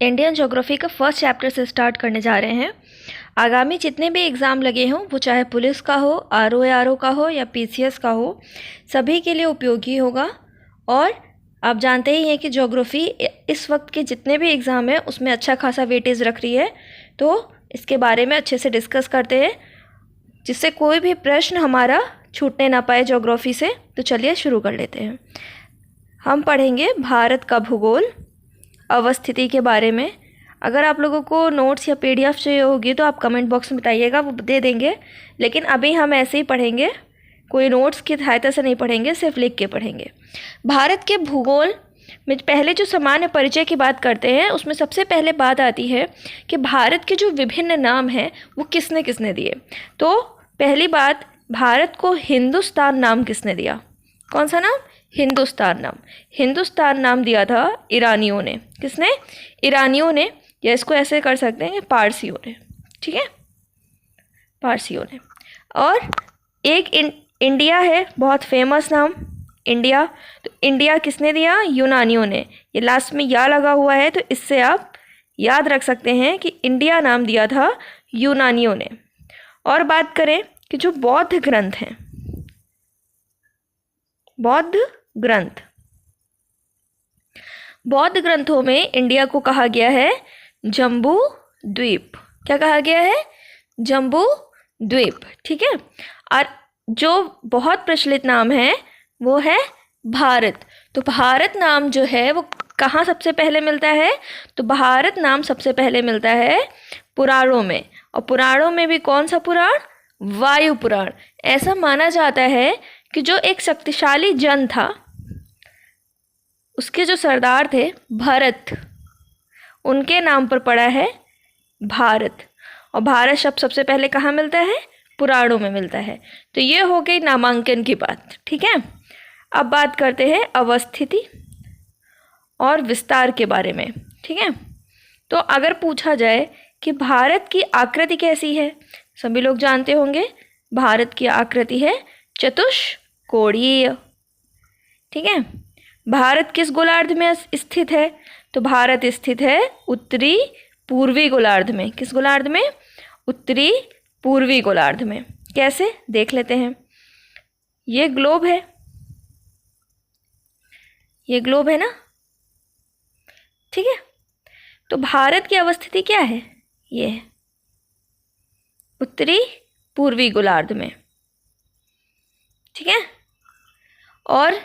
Indian geography का first chapter से start करने जा रहे हैं। आगामी जितने भी एग्ज़ाम लगे हों, वो चाहे पुलिस का हो, आरओ का हो या पीसीएस का हो, सभी के लिए उपयोगी होगा। और आप जानते ही हैं कि ज्योग्राफी इस वक्त के जितने भी एग्ज़ाम हैं उसमें अच्छा खासा वेटेज रख रही है, तो इसके बारे में अच्छे से डिस्कस करते हैं जिससे कोई भी प्रश्न हमारा छूटने ना पाए ज्योग्राफी से। तो चलिए शुरू कर लेते हैं। हम पढ़ेंगे भारत का भूगोल, अवस्थिति के बारे में। अगर आप लोगों को नोट्स या पीडीएफ चाहिए होगी तो आप कमेंट बॉक्स में बताइएगा, वो दे देंगे। लेकिन अभी हम ऐसे ही पढ़ेंगे, कोई नोट्स की सहायता से नहीं पढ़ेंगे, सिर्फ लिख के पढ़ेंगे। भारत के भूगोल में पहले जो सामान्य परिचय की बात करते हैं उसमें सबसे पहले बात आती है कि भारत के जो विभिन्न नाम हैं वो किसने किसने दिए। तो पहली बात, भारत को हिंदुस्तान नाम किसने दिया? कौन सा नाम? हिंदुस्तान नाम। हिंदुस्तान नाम दिया था ईरानियों ने। किसने? ईरानियों ने, या इसको ऐसे कर सकते हैं पारसियों ने। ठीक है, पारसियों ने। और एक इंडिया है, बहुत फेमस नाम, इंडिया। तो इंडिया किसने दिया? यूनानियों ने। ये लास्ट में या लगा हुआ है तो इससे आप याद रख सकते हैं कि इंडिया नाम दिया था यूनानियों ने। और बात करें कि जो बौद्ध ग्रंथ हैं, बौद्ध ग्रंथ, बौद्ध ग्रंथों में इंडिया को कहा गया है जम्बू द्वीप। क्या कहा गया है? जम्बू द्वीप। ठीक है। और जो बहुत प्रचलित नाम है वो है भारत। तो भारत नाम जो है वो कहाँ सबसे पहले मिलता है? तो भारत नाम सबसे पहले मिलता है पुराणों में। और पुराणों में भी कौन सा पुराण? वायु पुराण। ऐसा माना जाता है कि जो एक शक्तिशाली जन था, उसके जो सरदार थे भरत, उनके नाम पर पड़ा है भारत। और भारत शब्द सबसे पहले कहाँ मिलता है? पुराणों में मिलता है। तो ये हो गई नामांकन की बात। ठीक है। अब बात करते हैं अवस्थिति और विस्तार के बारे में। ठीक है। तो अगर पूछा जाए कि भारत की आकृति कैसी है, सभी लोग जानते होंगे भारत की आकृति है चतुष्कोणीय। ठीक है। भारत किस गोलार्ध में स्थित है? तो भारत स्थित है उत्तरी पूर्वी गोलार्ध में। किस गोलार्ध में? उत्तरी पूर्वी गोलार्ध में। कैसे? देख लेते हैं। ये ग्लोब है, ये ग्लोब है ना। ठीक है। तो भारत की अवस्थिति क्या है? ये है उत्तरी पूर्वी गोलार्ध में। ठीक है। और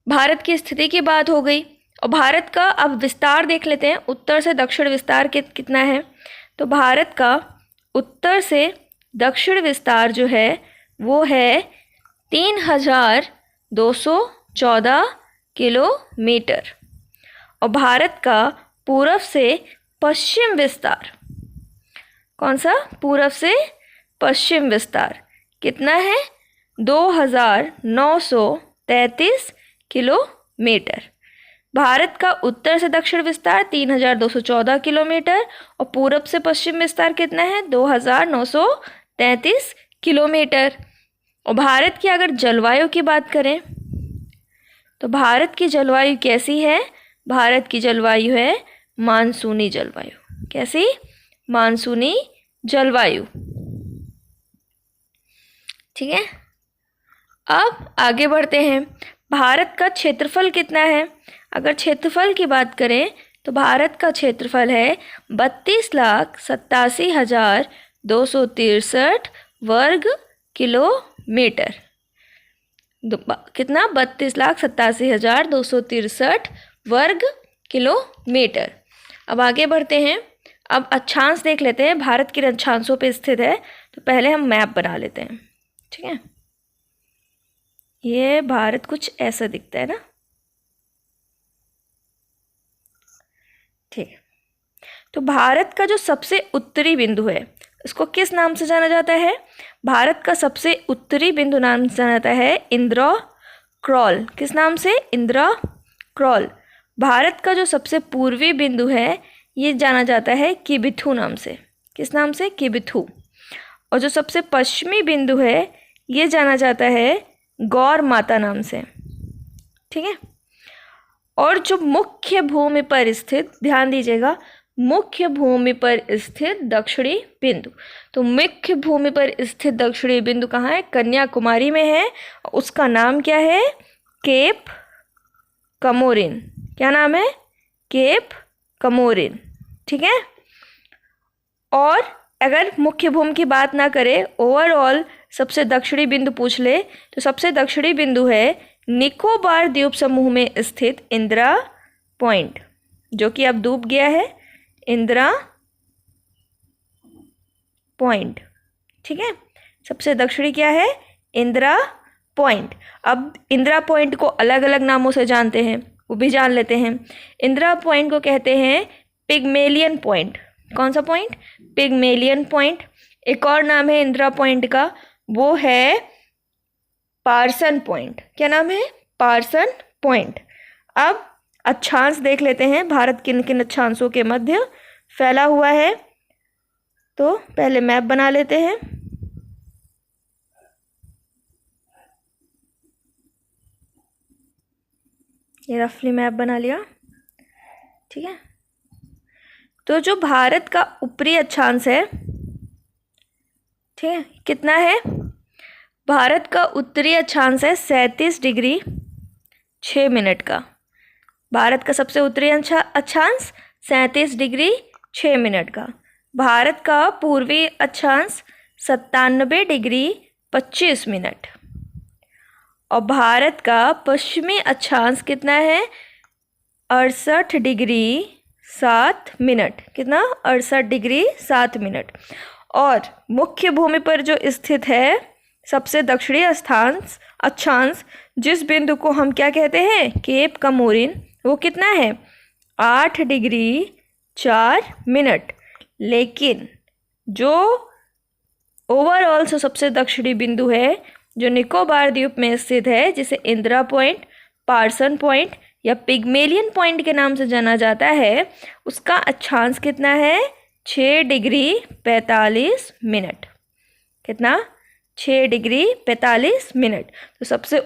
भारत की स्थिति की बात हो गई। और भारत का अब विस्तार देख लेते हैं, उत्तर से दक्षिण विस्तार कितना है। तो भारत का उत्तर से दक्षिण विस्तार जो है वो है 3214 किलोमीटर। और भारत का पूरब से पश्चिम विस्तार, कौन सा? पूरब से पश्चिम विस्तार कितना है? 2933 किलोमीटर। भारत का उत्तर से दक्षिण विस्तार 3214 किलोमीटर और पूरब से पश्चिम विस्तार कितना है? 2933 किलोमीटर। और भारत की अगर जलवायु की बात करें तो भारत की जलवायु कैसी है? भारत की जलवायु है मानसूनी जलवायु। कैसी? मानसूनी जलवायु। ठीक है। अब आगे बढ़ते हैं। भारत का क्षेत्रफल कितना है? अगर क्षेत्रफल की बात करें तो भारत का क्षेत्रफल है 32,87,263 वर्ग किलोमीटर। कितना? 32,87,263 वर्ग किलोमीटर। अब आगे बढ़ते हैं। अब अक्षांश देख लेते हैं, भारत किन अक्षांशों पे स्थित है। तो पहले हम मैप बना लेते हैं। ठीक है। ये भारत कुछ ऐसा दिखता है ना। ठीक है। तो भारत का जो सबसे उत्तरी बिंदु है इसको किस नाम से जाना जाता है? भारत का सबसे उत्तरी बिंदु नाम से जाना जाता है इंद्रक्रॉल। किस नाम से? इंद्रक्रॉल। भारत का जो सबसे पूर्वी बिंदु है ये जाना जाता है किबिथू नाम से। किस नाम से? किबिथू। और जो सबसे पश्चिमी बिंदु है ये जाना जाता है गौर माता नाम से। ठीक है। और जो मुख्य भूमि पर स्थित, ध्यान दीजिएगा, मुख्य भूमि पर स्थित दक्षिणी बिंदु। तो मुख्य भूमि पर स्थित दक्षिणी बिंदु कहाँ है? कन्याकुमारी में है। उसका नाम क्या है? केप कमोरिन। क्या नाम है? केप कमोरिन। ठीक है। और अगर मुख्य भूमि की बात ना करें, ओवरऑल सबसे दक्षिणी बिंदु पूछ ले, तो सबसे दक्षिणी बिंदु है निकोबार द्वीप समूह में स्थित इंदिरा पॉइंट, जो कि अब डूब गया है, इंदिरा पॉइंट। ठीक है। सबसे दक्षिणी क्या है? इंदिरा पॉइंट। अब इंदिरा पॉइंट को अलग अलग नामों से जानते हैं, वो भी जान लेते हैं। इंदिरा पॉइंट को कहते हैं पिग्मेलियन पॉइंट। कौन सा पॉइंट? Pygmalion point. एक और नाम है इंदिरा पॉइंट का, वो है पार्सन पॉइंट। क्या नाम है? Parson point. अब अक्षांश देख लेते हैं, भारत किन किन अक्षांशों के मध्य फैला हुआ है। तो पहले मैप बना लेते हैं। ये रफली मैप बना लिया। ठीक है। तो जो भारत का ऊपरी अक्षांश है, ठीक है, कितना है? भारत का उत्तरी अक्षांश है 37 डिग्री 6 मिनट का। भारत का सबसे उत्तरी अक्षांश 37 डिग्री 6 मिनट का। भारत का पूर्वी अक्षांश 97 डिग्री 25 मिनट। और भारत का पश्चिमी अक्षांश कितना है? 68 डिग्री 7 मिनट। कितना? 68 डिग्री 7 मिनट। और मुख्य भूमि पर जो स्थित है सबसे दक्षिणी अक्षांश, जिस बिंदु को हम क्या कहते हैं? केप कमोरिन, वो कितना है? 8 डिग्री 4 मिनट। लेकिन जो ओवरऑल से सबसे दक्षिणी बिंदु है, जो निकोबार द्वीप में स्थित है, जिसे इंदिरा पॉइंट, पार्सन पॉइंट या पिग्मेलियन पॉइंट के नाम से जाना जाता है, उसका अक्षांश कितना है? 6 डिग्री 45 मिनट। कितना? 6 डिग्री 45 मिनट। तो सबसे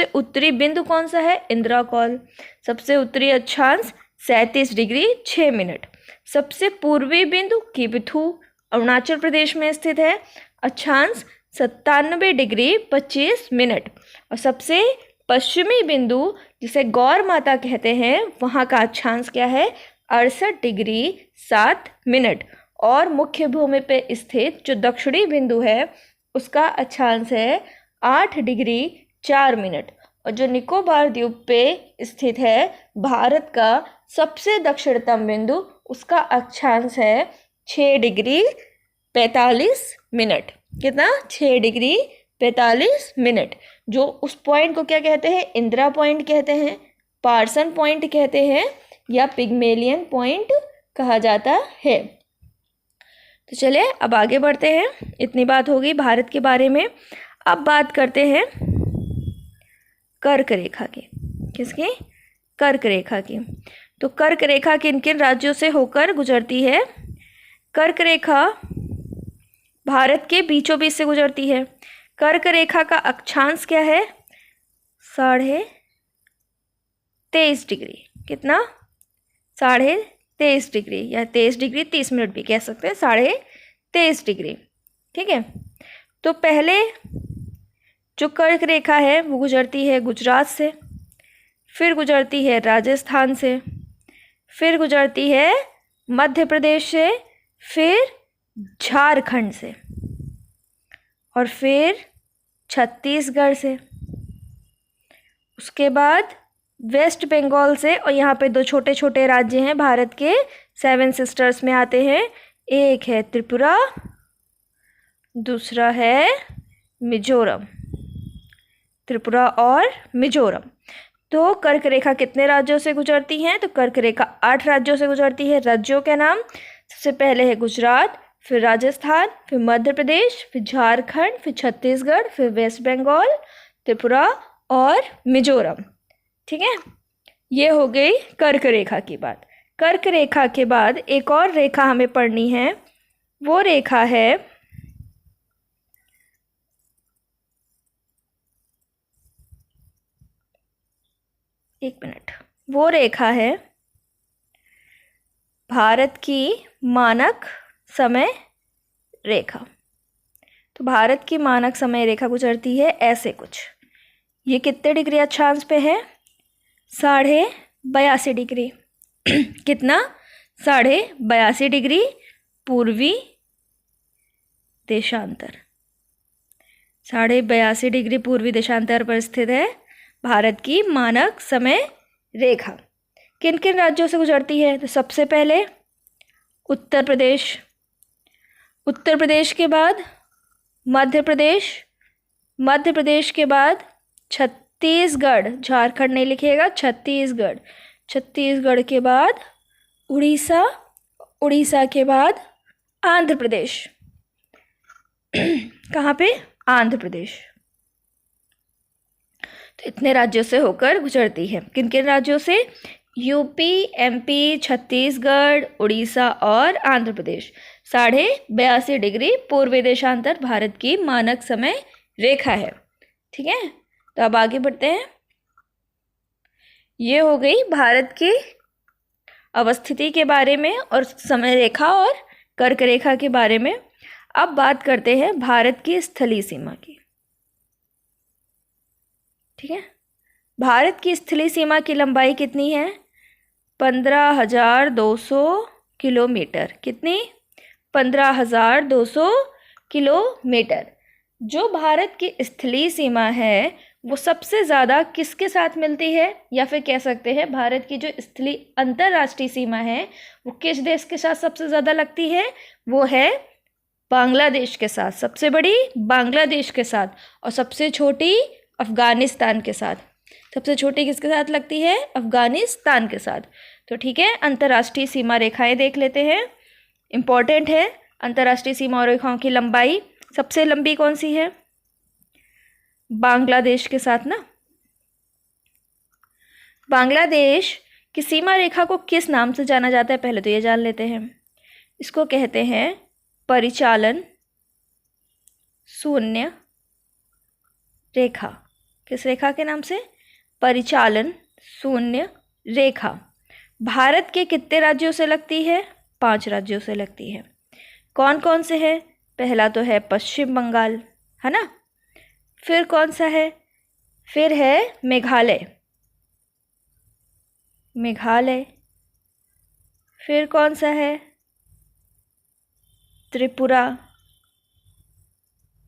उत्तरी बिंदु कौन सा है? इंदिरा कॉल। सबसे उत्तरी अक्षांश 37 डिग्री 6 मिनट। सबसे पूर्वी बिंदु किबिथु, अरुणाचल प्रदेश में स्थित है, अक्षांश 97 डिग्री 25 मिनट। और सबसे पश्चिमी बिंदु, जिसे गौर माता कहते हैं, वहाँ का अक्षांश क्या है? 68 डिग्री 7 मिनट। और मुख्य भूमि पे स्थित जो दक्षिणी बिंदु है, उसका अक्षांश है 8 डिग्री 4 मिनट। और जो निकोबार द्वीप पे स्थित है भारत का सबसे दक्षिणतम बिंदु, उसका अक्षांश है 6 डिग्री 45 मिनट। कितना? 6 डिग्री 45 मिनट। जो उस पॉइंट को क्या कहते हैं? इंदिरा पॉइंट कहते हैं, पार्सन पॉइंट कहते हैं, या पिग्मेलियन पॉइंट कहा जाता है। तो चलिए अब आगे बढ़ते हैं। इतनी बात हो गई भारत के बारे में। अब बात करते हैं कर्क रेखा की। किसकी? कर्क रेखा की। तो कर्क रेखा किन किन राज्यों से होकर गुजरती है? कर्क रेखा भारत के बीचों बीच से गुजरती है। कर्क रेखा का अक्षांश क्या है? 23.5 डिग्री। कितना? 23.5 डिग्री, या 23 डिग्री 30 मिनट भी कह सकते हैं, 23.5 डिग्री। ठीक है। तो पहले जो कर्क रेखा है वो गुजरती है गुजरात से, फिर गुजरती है राजस्थान से, फिर गुजरती है मध्य प्रदेश से, फिर झारखंड से, और फिर छत्तीसगढ़ से। उसके बाद वेस्ट बंगाल से, और यहाँ पे 2 छोटे छोटे राज्य हैं भारत के, 7 सिस्टर्स में आते हैं। एक है त्रिपुरा, दूसरा है मिजोरम। त्रिपुरा और मिजोरम। तो कर्क रेखा कितने राज्यों से गुजरती हैं? तो कर्क रेखा 8 राज्यों से गुजरती है। राज्यों के नाम सबसे पहले है गुजरात, फिर राजस्थान, फिर मध्य प्रदेश, फिर झारखंड, फिर छत्तीसगढ़, फिर वेस्ट बंगाल, त्रिपुरा और मिजोरम। ठीक है। ये हो गई कर्क रेखा की बात। कर्क रेखा के बाद एक और रेखा हमें पढ़नी है, वो रेखा है एक मिनट, वो रेखा है भारत की मानक समय रेखा। तो भारत की मानक समय रेखा गुजरती है ऐसे कुछ। ये कितने डिग्री अक्षांश पे है? 82.5 डिग्री। कितना? 82.5 डिग्री पूर्वी देशांतर। 82.5 डिग्री पूर्वी देशांतर पर स्थित है भारत की मानक समय रेखा। किन किन राज्यों से गुजरती है? तो सबसे पहले उत्तर प्रदेश, उत्तर प्रदेश के बाद मध्य प्रदेश, मध्य प्रदेश के बाद छत्तीसगढ़, झारखंड नहीं लिखिएगा, छत्तीसगढ़, छत्तीसगढ़ के बाद उड़ीसा, उड़ीसा के बाद आंध्र प्रदेश। कहाँ पे? आंध्र प्रदेश। तो इतने राज्यों से होकर गुजरती है। किन किन राज्यों से? यूपी, एमपी, छत्तीसगढ़, उड़ीसा और आंध्र प्रदेश। 82.5 डिग्री पूर्वी देशांतर भारत की मानक समय रेखा है। ठीक है, तो अब आगे बढ़ते हैं। ये हो गई भारत की अवस्थिति के बारे में और समय रेखा और कर्क रेखा के बारे में। अब बात करते हैं भारत की स्थलीय सीमा की। ठीक है, भारत की स्थलीय सीमा की लंबाई कितनी है? 15,200 किलोमीटर। कितनी? 15,200 किलोमीटर। जो भारत की स्थलीय सीमा है वो सबसे ज़्यादा किसके साथ मिलती है, या फिर कह सकते हैं भारत की जो स्थलीय अंतर्राष्ट्रीय सीमा है वो किस देश के साथ सबसे ज़्यादा लगती है? वो है बांग्लादेश के साथ। सबसे बड़ी बांग्लादेश के साथ और सबसे छोटी अफ़गानिस्तान के साथ। सबसे छोटी किसके साथ लगती है? अफ़गानिस्तान के साथ। तो ठीक है, अंतर्राष्ट्रीय सीमा रेखाएं देख लेते हैं, इम्पॉर्टेंट है। अंतर्राष्ट्रीय सीमा रेखाओं की लंबाई सबसे लंबी कौन सी है? बांग्लादेश के साथ ना। बांग्लादेश की सीमा रेखा को किस नाम से जाना जाता है? पहले तो ये जान लेते हैं। इसको कहते हैं परिचालन शून्य रेखा। किस रेखा के नाम से? परिचालन शून्य रेखा। भारत के कितने राज्यों से लगती है? 5 राज्यों से लगती है। कौन कौन से हैं? पहला तो है पश्चिम बंगाल, है ना। फिर कौन सा है? फिर है मेघालय, मेघालय। फिर कौन सा है? त्रिपुरा।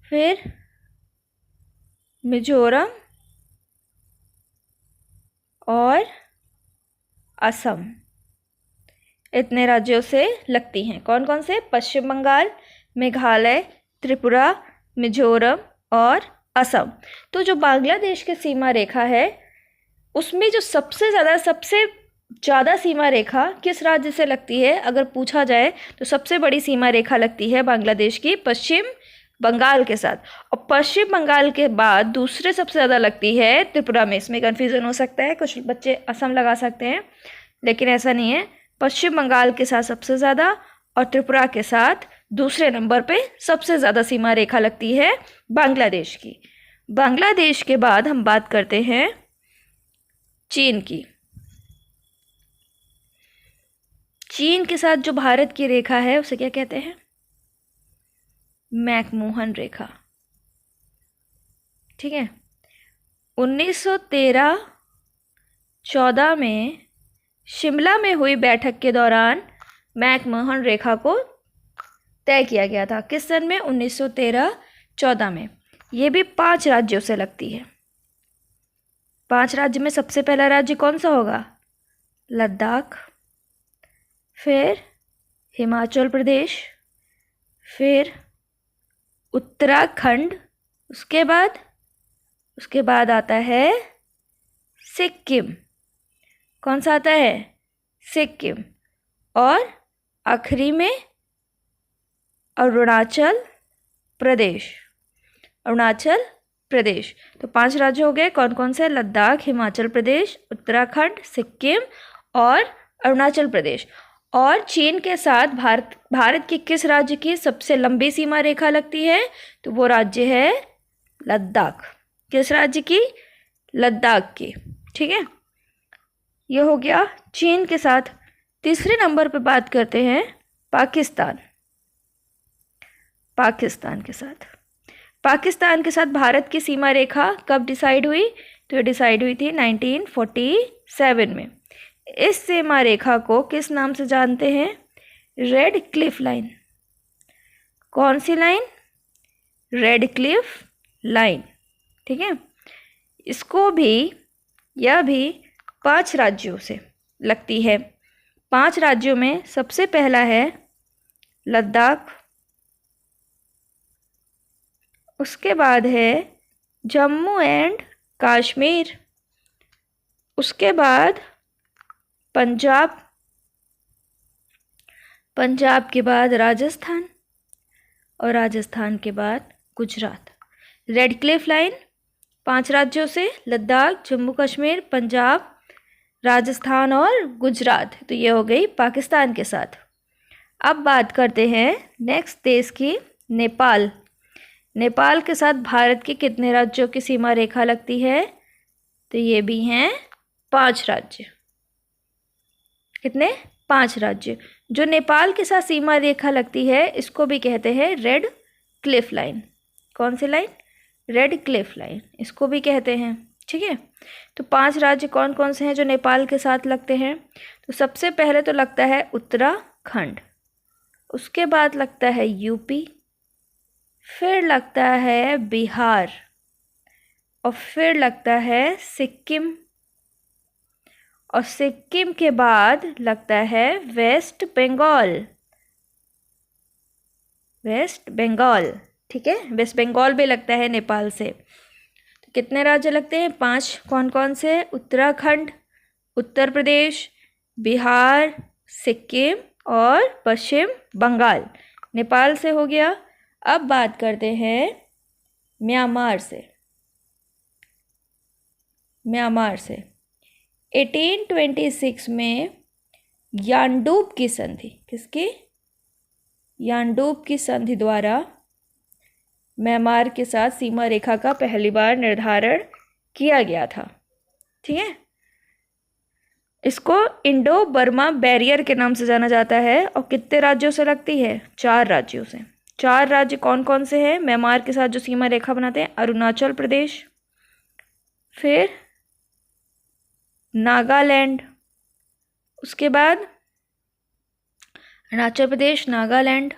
फिर मिजोरम और असम। इतने राज्यों से लगती हैं। कौन कौन से? पश्चिम बंगाल, मेघालय, त्रिपुरा, मिजोरम और असम। तो जो बांग्लादेश की सीमा रेखा है उसमें जो सबसे ज़्यादा सीमा रेखा किस राज्य से लगती है अगर पूछा जाए तो सबसे बड़ी सीमा रेखा लगती है बांग्लादेश की पश्चिम बंगाल के साथ। और पश्चिम बंगाल के बाद दूसरे सबसे ज़्यादा लगती है त्रिपुरा में। इसमें कन्फ्यूज़न हो सकता है, कुछ बच्चे असम लगा सकते हैं, लेकिन ऐसा नहीं है। पश्चिम बंगाल के साथ सबसे ज़्यादा और त्रिपुरा के साथ दूसरे नंबर पे सबसे ज़्यादा सीमा रेखा लगती है बांग्लादेश की। बांग्लादेश के बाद हम बात करते हैं चीन की। चीन के साथ जो भारत की रेखा है उसे क्या कहते हैं? मैकमोहन रेखा। ठीक है, 1913-14 में शिमला में हुई बैठक के दौरान मैकमोहन रेखा को तय किया गया था। किस सन में? 1913-14 में। ये भी 5 राज्यों से लगती है। 5 राज्य में सबसे पहला राज्य कौन सा होगा? लद्दाख, फिर हिमाचल प्रदेश, फिर उत्तराखंड, उसके बाद आता है सिक्किम। कौन सा आता है? सिक्किम। और आखिरी में अरुणाचल प्रदेश, अरुणाचल प्रदेश। तो 5 राज्य हो गए। कौन कौन से? लद्दाख, हिमाचल प्रदेश, उत्तराखंड, सिक्किम और अरुणाचल प्रदेश। और चीन के साथ भारत के किस राज्य की सबसे लंबी सीमा रेखा लगती है? तो वो राज्य है लद्दाख। किस राज्य की? लद्दाख की। ठीक है, ये हो गया चीन के साथ। तीसरे नंबर पे बात करते हैं पाकिस्तान। पाकिस्तान के साथ, पाकिस्तान के साथ भारत की सीमा रेखा कब डिसाइड हुई? तो ये डिसाइड हुई थी 1947 में। इस सीमा रेखा को किस नाम से जानते हैं? Red Cliff line. कौन सी लाइन? Red Cliff line. ठीक है। इसको भी, यह भी 5 राज्यों से लगती है। 5 राज्यों में सबसे पहला है लद्दाख, उसके बाद है जम्मू एंड कश्मीर, उसके बाद पंजाब, पंजाब के बाद राजस्थान, और राजस्थान के बाद गुजरात। रेड क्लिफ लाइन 5 राज्यों से, लद्दाख, जम्मू कश्मीर, पंजाब, राजस्थान और गुजरात। तो ये हो गई पाकिस्तान के साथ। अब बात करते हैं नेक्स्ट देश की, नेपाल। नेपाल के साथ भारत के कितने राज्यों की सीमा रेखा लगती है? तो ये भी हैं 5 राज्य। कितने? 5 राज्य। जो नेपाल के साथ सीमा रेखा लगती है इसको भी कहते हैं रेड क्लिफ लाइन। कौन सी लाइन? रेड क्लिफ लाइन, इसको भी कहते हैं। ठीक है। तो 5 राज्य कौन कौन से हैं जो नेपाल के साथ लगते हैं? तो सबसे पहले तो लगता है उत्तराखंड, उसके बाद लगता है यूपी, फिर लगता है बिहार, और फिर लगता है सिक्किम, और सिक्किम के बाद लगता है वेस्ट बंगाल। वेस्ट बंगाल, ठीक है, वेस्ट बंगाल भी लगता है नेपाल से। तो कितने राज्य लगते हैं? 5। कौन कौन से? उत्तराखंड, उत्तर प्रदेश, बिहार, सिक्किम और पश्चिम बंगाल। नेपाल से हो गया। अब बात करते हैं म्यांमार से। म्यांमार से 1826 में यानडूब की संधि, किसकी? यानडूब की संधि द्वारा म्यांमार के साथ सीमा रेखा का पहली बार निर्धारण किया गया था। ठीक है। इसको इंडो बर्मा बैरियर के नाम से जाना जाता है। और कितने राज्यों से लगती है? 4 राज्यों से। 4 राज्य कौन कौन से हैं म्यांमार के साथ जो सीमा रेखा बनाते हैं? अरुणाचल प्रदेश, फिर नागालैंड, उसके बाद अरुणाचल प्रदेश, नागालैंड,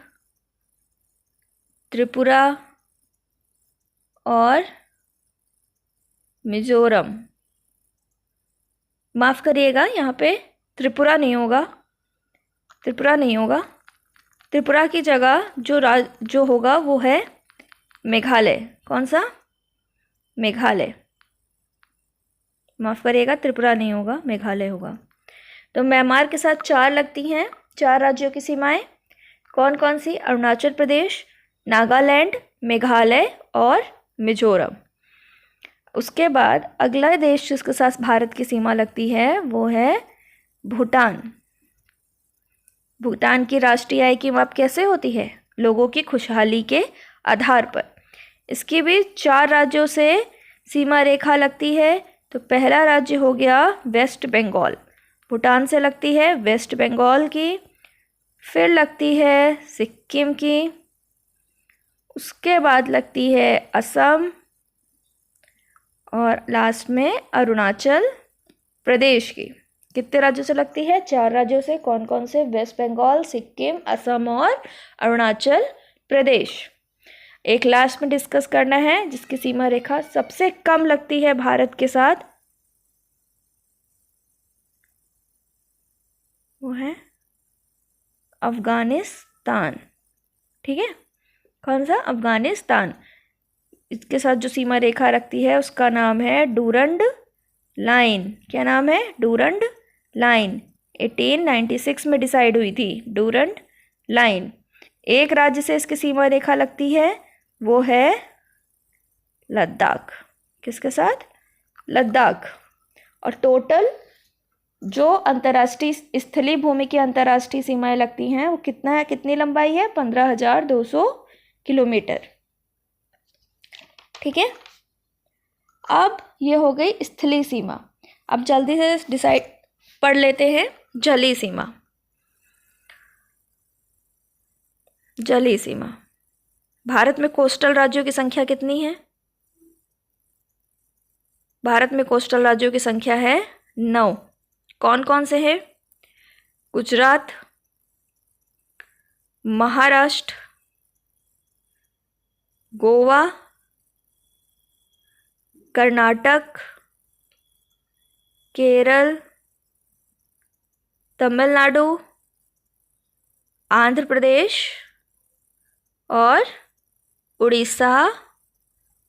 त्रिपुरा और मिजोरम। माफ़ करिएगा, यहाँ पे त्रिपुरा नहीं होगा, त्रिपुरा नहीं होगा। त्रिपुरा की जगह जो होगा वो है मेघालय। कौन सा? मेघालय। माफ़ करिएगा, त्रिपुरा नहीं होगा, मेघालय होगा। तो म्यांमार के साथ 4 लगती हैं, 4 राज्यों की सीमाएं। कौन कौन सी? अरुणाचल प्रदेश, नागालैंड, मेघालय और मिजोरम। उसके बाद अगला देश जिसके साथ भारत की सीमा लगती है वो है भूटान। भूटान की राष्ट्रीय आय की माप कैसे होती है? लोगों की खुशहाली के आधार पर। इसकी भी 4 राज्यों से सीमा रेखा लगती है। तो पहला राज्य हो गया वेस्ट बंगाल, भूटान से लगती है वेस्ट बंगाल की, फिर लगती है सिक्किम की, उसके बाद लगती है असम, और लास्ट में अरुणाचल प्रदेश की। कितने राज्यों से लगती है? 4 राज्यों से। कौन कौन से? वेस्ट बंगाल, सिक्किम, असम और अरुणाचल प्रदेश। एक लास्ट में डिस्कस करना है जिसकी सीमा रेखा सबसे कम लगती है भारत के साथ, वो है अफगानिस्तान। ठीक है। कौन सा? अफगानिस्तान। इसके साथ जो सीमा रेखा रखती है उसका नाम है डूरंड लाइन। क्या नाम है? Durand line. 1896 में डिसाइड हुई थी डूरंड लाइन। एक राज्य से इसकी सीमा रेखा लगती है, वो है लद्दाख। किसके साथ? लद्दाख। और टोटल जो अंतर्राष्ट्रीय स्थलीय भूमि की अंतर्राष्ट्रीय सीमाएं लगती हैं वो कितना है? कितनी लंबाई है? 15,200 किलोमीटर। ठीक है। अब ये हो गई स्थलीय सीमा। अब जल्दी से डिसाइड पढ़ लेते हैं। जलीय सीमा। जलीय सीमा। भारत में कोस्टल राज्यों की संख्या कितनी है? भारत में कोस्टल राज्यों की संख्या है 9। कौन कौन से हैं? गुजरात, महाराष्ट्र, गोवा, कर्नाटक, केरल, तमिलनाडु, आंध्र प्रदेश और उड़ीसा,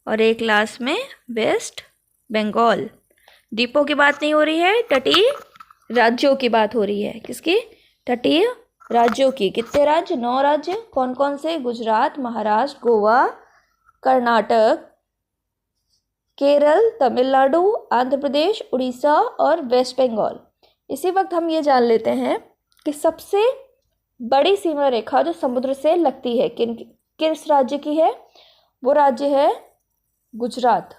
और एक लास्ट में वेस्ट बंगाल। द्वीपों की बात नहीं हो रही है, तटीय राज्यों की बात हो रही है। किसकी? तटीय राज्यों की। कितने राज्य? 9 राज्य। कौन कौन से? गुजरात, महाराष्ट्र, गोवा, कर्नाटक, केरल, तमिलनाडु, आंध्र प्रदेश, उड़ीसा और वेस्ट बंगाल। इसी वक्त हम ये जान लेते हैं कि सबसे बड़ी सीमा रेखा जो समुद्र से लगती है किस राज्य की है? वो राज्य है गुजरात।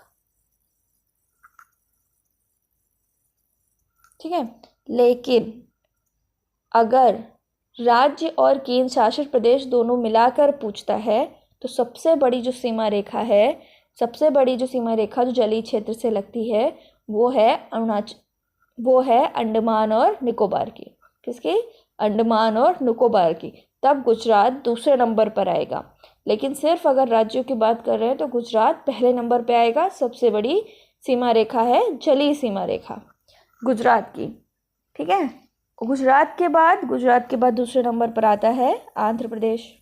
ठीक है। लेकिन अगर राज्य और केंद्र शासित प्रदेश दोनों मिलाकर पूछता है तो सबसे बड़ी जो सीमा रेखा है, सबसे बड़ी जो सीमा रेखा जो जलीय क्षेत्र से लगती है वो है अंडमान और निकोबार की। किसकी? अंडमान और निकोबार की। तब गुजरात दूसरे नंबर पर आएगा। लेकिन सिर्फ अगर राज्यों की बात कर रहे हैं तो गुजरात पहले नंबर पे आएगा। सबसे बड़ी सीमा रेखा है जलीय सीमा रेखा गुजरात की। ठीक है। गुजरात के बाद दूसरे नंबर पर आता है आंध्र प्रदेश।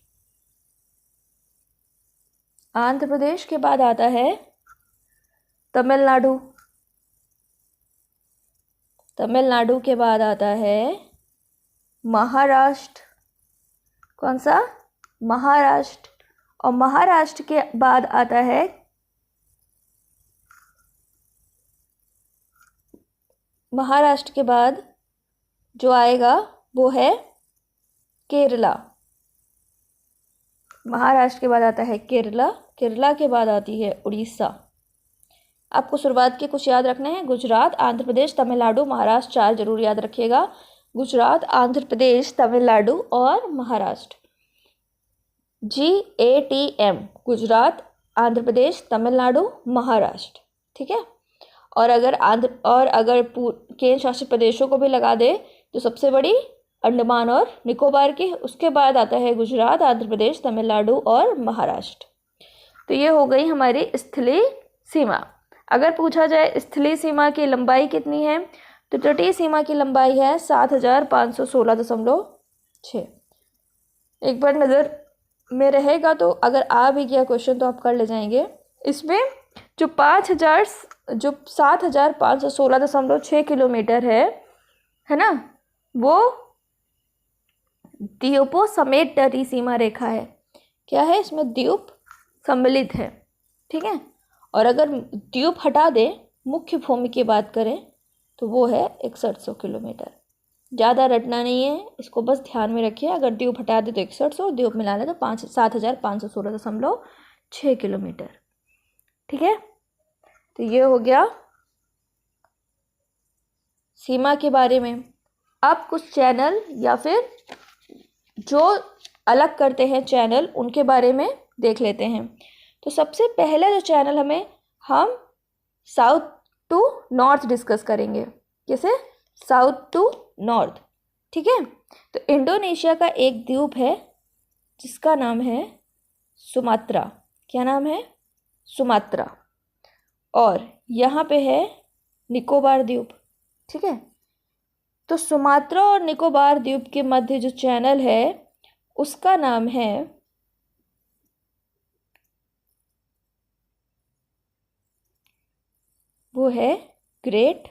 आंध्र प्रदेश के बाद आता है तमिलनाडु। तमिलनाडु के बाद आता है महाराष्ट्र। कौन सा? महाराष्ट्र। और महाराष्ट्र के बाद आता है महाराष्ट्र के बाद जो आएगा वो है केरला। महाराष्ट्र के बाद आता है केरला। केरला के बाद आती है उड़ीसा। आपको शुरुआत के कुछ याद रखने हैं। गुजरात, आंध्र प्रदेश, तमिलनाडु, महाराष्ट्र। 4 जरूर याद रखिएगा। गुजरात, आंध्र प्रदेश, तमिलनाडु और महाराष्ट्र। GATM। गुजरात, आंध्र प्रदेश, तमिलनाडु, महाराष्ट्र। ठीक है। और अगर केंद्र शासित प्रदेशों को भी लगा दे तो सबसे बड़ी अंडमान और निकोबार की। उसके बाद आता है गुजरात, आंध्र प्रदेश, तमिलनाडु और महाराष्ट्र। तो ये हो गई हमारी स्थलीय सीमा। अगर पूछा जाए स्थलीय सीमा की लंबाई कितनी है तो तटीय सीमा की लंबाई है 7516.6। एक बार नज़र में रहेगा तो अगर आ भी गया क्वेश्चन तो आप कर ले जाएंगे। इसमें जो 7516.6 किलोमीटर है ना, वो द्वीपों समेत तटीय सीमा रेखा है। क्या है? इसमें द्वीप सम्मिलित है। ठीक है। और अगर द्वीप हटा दें, मुख्य भूमि की बात करें तो वो है 6100 किलोमीटर। ज़्यादा रटना नहीं है, इसको बस ध्यान में रखिए। अगर द्वीप हटा दे तो 6100, द्वीप मिला लें तो 7516.6 किलोमीटर। ठीक है। तो ये हो गया सीमा के बारे में। अब कुछ चैनल या फिर जो अलग करते हैं चैनल उनके बारे में देख लेते हैं। तो सबसे पहला जो चैनल हम साउथ टू नॉर्थ डिस्कस करेंगे। कैसे? South to north. ठीक है। तो इंडोनेशिया का एक द्वीप है जिसका नाम है सुमात्रा। क्या नाम है? सुमात्रा। और यहाँ पे है निकोबार द्वीप। ठीक है। तो सुमात्रा और निकोबार द्वीप के मध्य जो चैनल है उसका नाम है वो है ग्रेट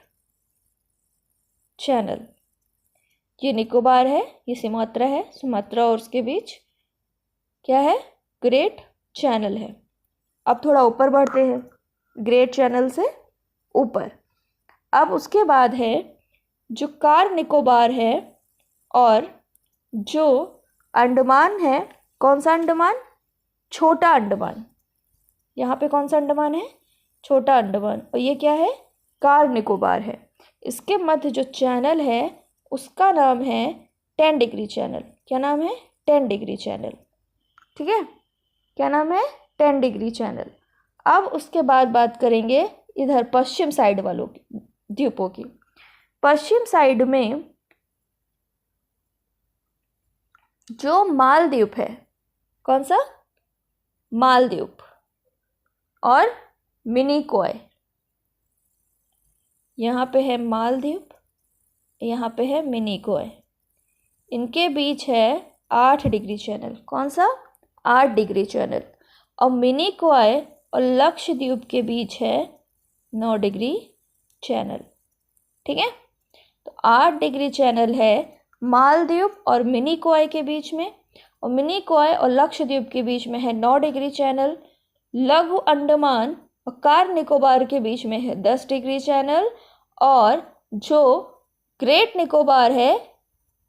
चैनल। ये निकोबार है, ये सुमात्रा है। सुमात्रा और उसके बीच क्या है? ग्रेट चैनल है। अब थोड़ा ऊपर बढ़ते हैं, ग्रेट चैनल से ऊपर। अब उसके बाद है जो कार निकोबार है और जो अंडमान है। कौन सा अंडमान? छोटा अंडमान। यहाँ पे कौन सा अंडमान है? छोटा अंडमान। और ये क्या है? कार निकोबार है। इसके मध्य जो चैनल है उसका नाम है 10 डिग्री चैनल। क्या नाम है? 10 डिग्री चैनल। ठीक है, क्या नाम है? 10 डिग्री चैनल। अब उसके बाद बात करेंगे इधर पश्चिम साइड वालों की, द्वीपों की। पश्चिम साइड में जो मालदीव है, कौन सा? मालदीव और मिनिकॉय। यहाँ पे है मालदीव, यहाँ पे है मिनिकॉय। इनके बीच है 8 डिग्री चैनल। कौन सा? 8 डिग्री चैनल। और मिनिकॉय और लक्षद्वीप के बीच है 9 डिग्री चैनल। ठीक है, तो 8 डिग्री चैनल है मालदीव और मिनिकॉय के बीच में, और मिनिकॉय और लक्षद्वीप के बीच में है 9 डिग्री चैनल। लघु अंडमान और कार निकोबार के बीच में है 10 डिग्री चैनल, और जो ग्रेट निकोबार है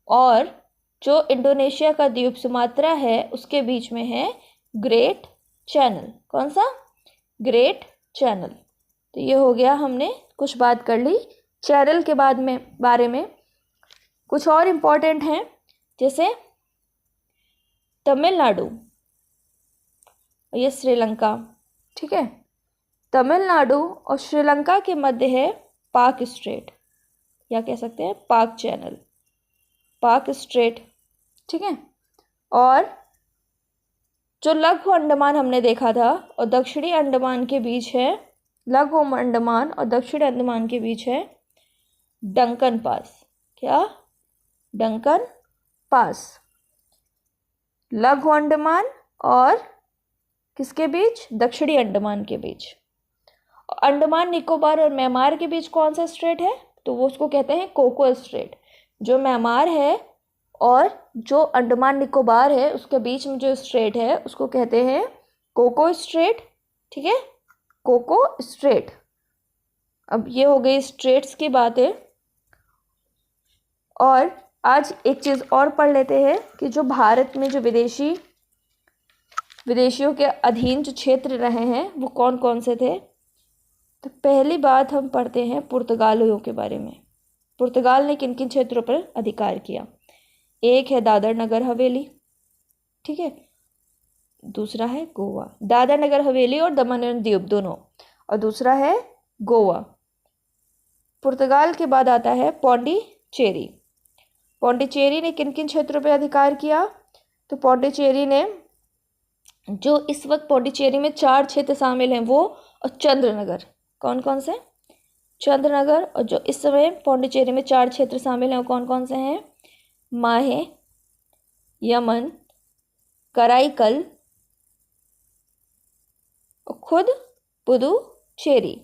और जो इंडोनेशिया का द्वीप सुमात्रा है उसके बीच में है ग्रेट चैनल। कौन सा? Great channel. तो ये हो गया, हमने कुछ बात कर ली चैनल के बारे में। कुछ और इम्पोर्टेंट हैं, जैसे तमिलनाडु और ये श्रीलंका। ठीक है, तमिलनाडु और श्रीलंका के मध्य है पाक स्ट्रेट, या कह सकते हैं पाक चैनल, पाक स्ट्रेट। ठीक है, और जो लघु अंडमान हमने देखा था और दक्षिणी अंडमान के बीच है, लघु अंडमान और दक्षिणी अंडमान के बीच है डंकन पास। क्या? Duncan pass. लघु अंडमान और किसके बीच? दक्षिणी अंडमान के बीच। अंडमान निकोबार और म्यांमार के बीच कौन सा स्ट्रेट है? तो वो उसको कहते हैं कोको स्ट्रेट। जो म्यांमार है और जो अंडमान निकोबार है उसके बीच में जो स्ट्रेट है उसको कहते हैं कोको स्ट्रेट। ठीक है, कोको स्ट्रेट। अब ये हो गई स्ट्रेट्स की बातें। और आज एक चीज़ और पढ़ लेते हैं कि जो भारत में जो विदेशियों के अधीन जो क्षेत्र रहे हैं वो कौन कौन से थे। तो पहली बात हम पढ़ते हैं पुर्तगालियों के बारे में। पुर्तगाल ने किन किन क्षेत्रों पर अधिकार किया? एक है दादर नगर हवेली, ठीक है, दूसरा है गोवा, दादर नगर हवेली और दमन और दीव दोनों, और दूसरा है गोवा। पुर्तगाल के बाद आता है पौंडीचेरी। पौंडीचेरी ने किन किन क्षेत्रों पर अधिकार किया? तो पौंडीचेरी ने, जो इस वक्त पौंडीचेरी में 4 क्षेत्र शामिल हैं वो, और चंद्रनगर। कौन कौन से? चंद्रनगर। और जो इस समय पौंडीचेरी में 4 क्षेत्र शामिल हैं वो कौन कौन से हैं? माहे, यमन, कराईकल और खुद पुदुचेरी।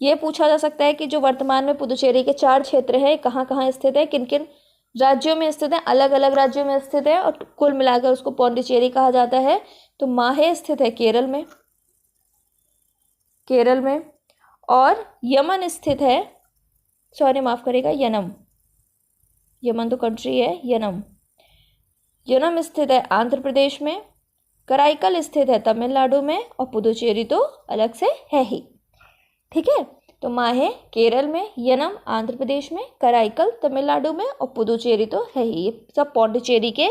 ये पूछा जा सकता है कि जो वर्तमान में पुदुचेरी के 4 क्षेत्र हैं कहाँ कहाँ स्थित है, किन किन राज्यों में स्थित है? अलग अलग राज्यों में स्थित है, और कुल मिलाकर उसको पौंडीचेरी कहा जाता है। तो माहे स्थित है केरल में, और यमन स्थित है, सॉरी माफ करेगा, यनम, यमन तो कंट्री है, यनम स्थित है आंध्र प्रदेश में, कराईकल स्थित है तमिलनाडु में, और पुदुचेरी तो अलग से है ही। ठीक है, तो माहे केरल में, यनम आंध्र प्रदेश में, कराईकल तमिलनाडु में, और पुदुचेरी तो है ही। ये सब पौंडीचेरी के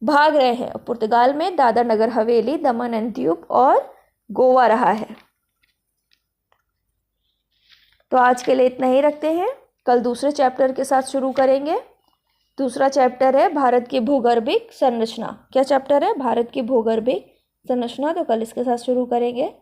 भाग रहे हैं। पुर्तगाल में दादर नगर हवेली, दमन एंड दीव और गोवा रहा है। तो आज के लिए इतना ही रखते हैं, कल दूसरे चैप्टर के साथ शुरू करेंगे। दूसरा चैप्टर है भारत की भूगर्भिक संरचना। क्या चैप्टर है? भारत की भूगर्भिक संरचना। तो कल इसके साथ शुरू करेंगे।